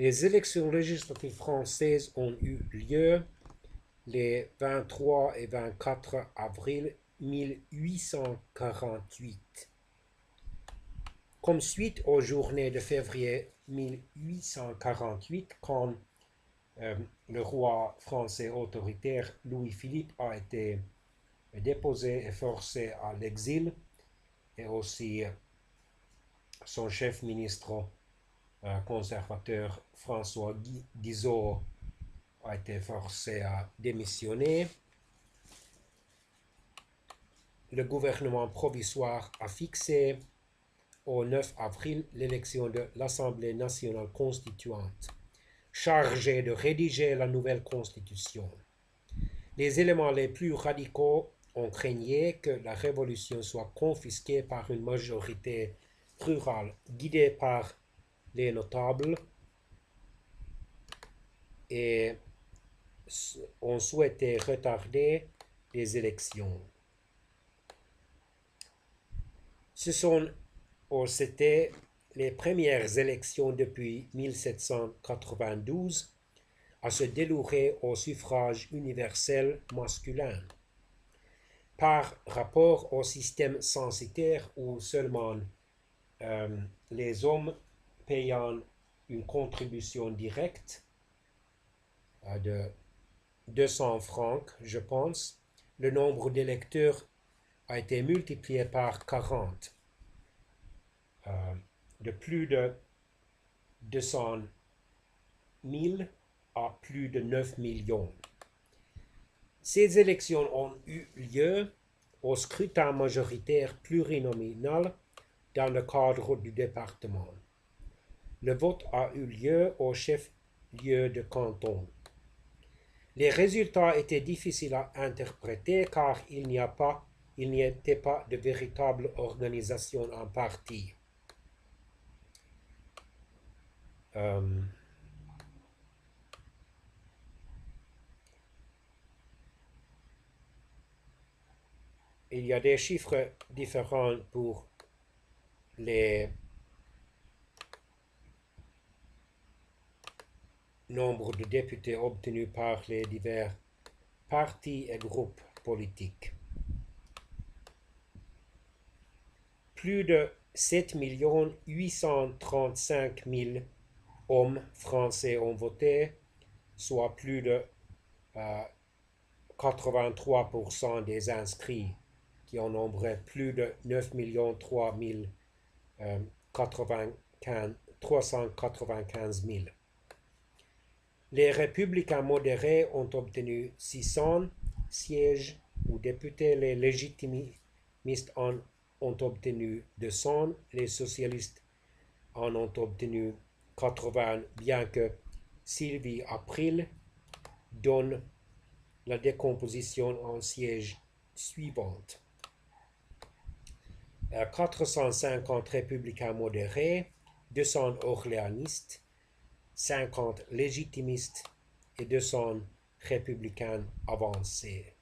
Les élections législatives françaises ont eu lieu les 23 et 24 avril 1848. Comme suite aux journées de février 1848, quand le roi français autoritaire Louis-Philippe a été déposé et forcé à l'exil, et aussi son chef ministre conservateur François Guizot a été forcé à démissionner. Le gouvernement provisoire a fixé au 9 avril l'élection de l'Assemblée nationale constituante, chargée de rédiger la nouvelle constitution. Les éléments les plus radicaux ont craigné que la révolution soit confisquée par une majorité rurale guidée par les notables et ont souhaité retarder les élections. C'était les premières élections depuis 1792 à se dérouler au suffrage universel masculin. Par rapport au système censitaire où seulement les hommes payant une contribution directe de 200 francs, je pense, le nombre d'électeurs a été multiplié par 40. De plus de 200 000 à plus de 9 millions. Ces élections ont eu lieu au scrutin majoritaire plurinominal dans le cadre du département. Le vote a eu lieu au chef-lieu de canton. Les résultats étaient difficiles à interpréter car il n'y était pas de véritable organisation en parti. Il y a des chiffres différents pour les nombres de députés obtenus par les divers partis et groupes politiques. Plus de 7 835 000 hommes français ont voté, soit plus de 83% des inscrits, qui en nombraient plus de 9 395 000. Les républicains modérés ont obtenu 600 sièges ou députés, les légitimistes en ont obtenu 200, les socialistes en ont obtenu 80, bien que Sylvie April donne la décomposition en sièges suivante. 450 républicains modérés, 200 orléanistes, 50 légitimistes et 200 républicains avancés.